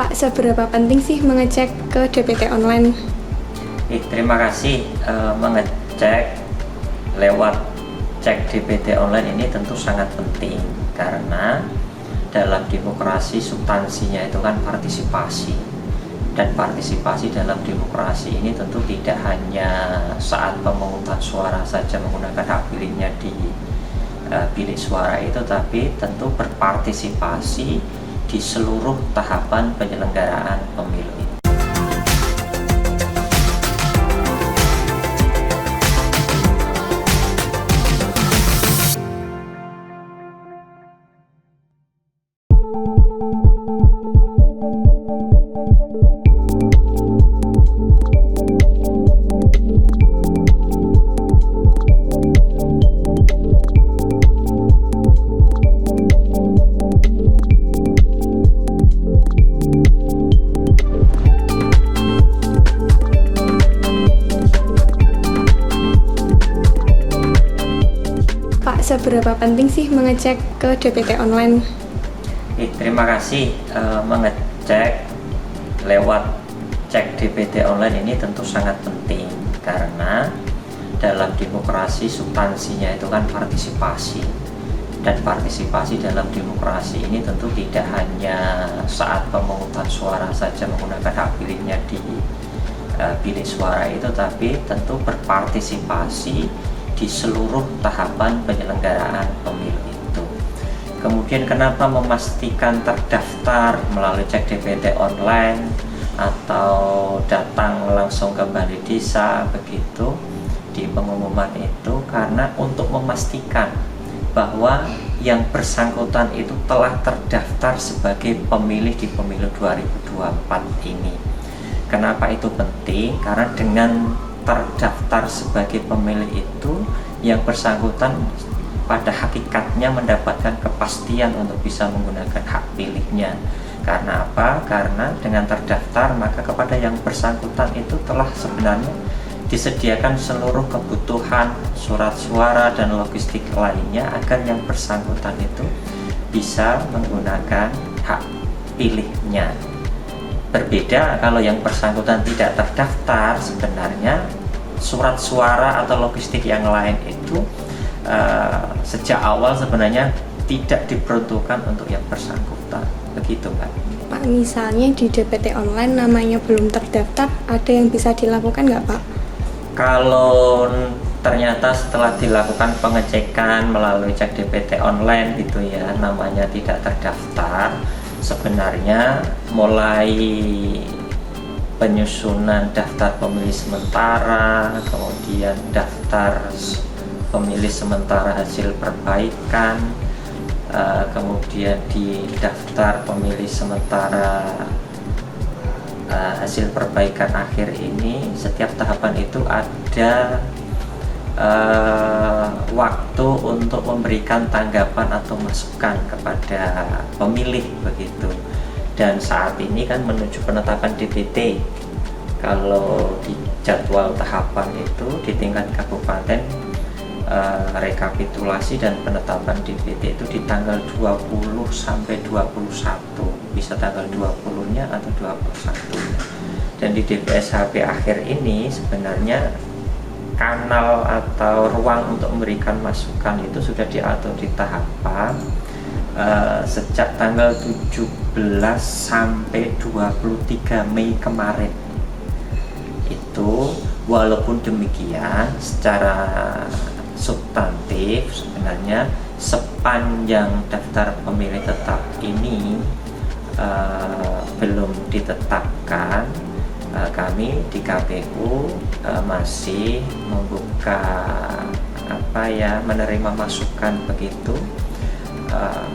Pak, seberapa penting sih mengecek ke DPT online? Terima kasih. Mengecek lewat cek DPT online ini tentu sangat penting karena dalam demokrasi substansinya itu kan partisipasi, dan partisipasi dalam demokrasi ini tentu tidak hanya saat pemungutan suara saja menggunakan hak pilihnya di bilik suara itu, tapi tentu berpartisipasi di seluruh tahapan penyelenggaraan pemilu. Pak, seberapa penting sih mengecek ke DPT online? Terima kasih. Mengecek lewat cek DPT online ini tentu sangat penting karena dalam demokrasi substansinya itu kan partisipasi, dan partisipasi dalam demokrasi ini tentu tidak hanya saat pemungutan suara saja menggunakan hak pilihnya di bilik suara itu, tapi tentu berpartisipasi di seluruh tahapan penyelenggaraan pemilu itu. Kemudian kenapa memastikan terdaftar melalui cek DPT online atau datang langsung ke balai desa begitu di pengumuman itu, karena untuk memastikan bahwa yang bersangkutan itu telah terdaftar sebagai pemilih di pemilu 2024 ini. Kenapa itu penting? Karena dengan terdaftar sebagai pemilih itu, yang bersangkutan pada hakikatnya mendapatkan kepastian untuk bisa menggunakan hak pilihnya. Karena apa? Karena dengan terdaftar maka kepada yang bersangkutan itu telah sebenarnya disediakan seluruh kebutuhan surat suara dan logistik lainnya agar yang bersangkutan itu bisa menggunakan hak pilihnya. Berbeda kalau yang bersangkutan tidak terdaftar, sebenarnya surat suara atau logistik yang lain itu sejak awal sebenarnya tidak diperuntukkan untuk yang bersangkutan. Begitu, Mbak. Pak, misalnya di DPT online namanya belum terdaftar, ada yang bisa dilakukan nggak, Pak? Kalau ternyata setelah dilakukan pengecekan melalui cek DPT online gitu ya, namanya tidak terdaftar, sebenarnya mulai penyusunan daftar pemilih sementara, kemudian daftar pemilih sementara hasil perbaikan, kemudian di daftar pemilih sementara hasil perbaikan akhir ini, setiap tahapan itu ada waktu untuk memberikan tanggapan atau masukan kepada pemilih begitu. Dan saat ini kan menuju penetapan DPT. Kalau di jadwal tahapan itu di tingkat kabupaten, rekapitulasi dan penetapan DPT itu di tanggal 20 sampai 21, bisa tanggal 20-nya atau 21-nya. Dan di DPSHP akhir ini sebenarnya kanal atau ruang untuk memberikan masukan itu sudah diatur di tahapan sejak tanggal 17 sampai 23 Mei kemarin. Itu walaupun demikian secara substantif sebenarnya sepanjang daftar pemilih tetap ini belum ditetapkan, kami di KPU masih membuka menerima masukan begitu,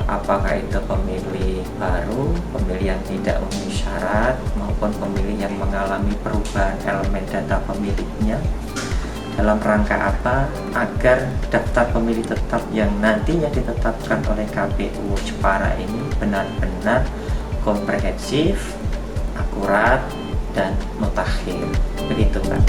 apakah itu pemilih baru, pemilih yang tidak memenuhi syarat, maupun pemilih yang mengalami perubahan elemen data pemilihnya, dalam rangka apa? Agar daftar pemilih tetap yang nantinya ditetapkan oleh KPU Jepara ini benar-benar komprehensif, akurat, dan mutakhir. Begitu, Pak.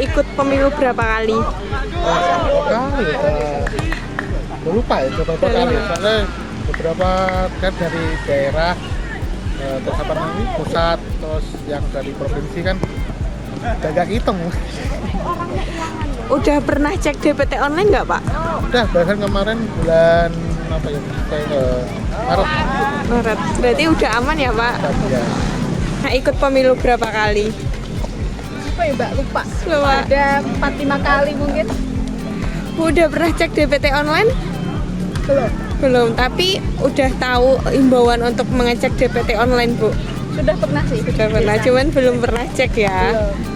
Ikut pemilu berapa kali? Kali lupa ya beberapa kali, soalnya beberapa kan dari daerah, terus apa namanya pusat, terus yang dari provinsi kan gak hitung. Udah pernah cek DPT online nggak Pak? Udah bahkan kemarin bulan apa ya, Maret. Maret. Berarti udah aman ya Pak? Ya. Nah, ikut pemilu berapa kali? Apa ya Mbak? Lupa. Lupa. Ada 4-5 kali mungkin. Udah pernah cek DPT online? Belum. Belum, tapi udah tahu imbauan untuk mengecek DPT online Bu? Sudah pernah sih. Sudah pernah, cuman belum pernah cek ya. Belum.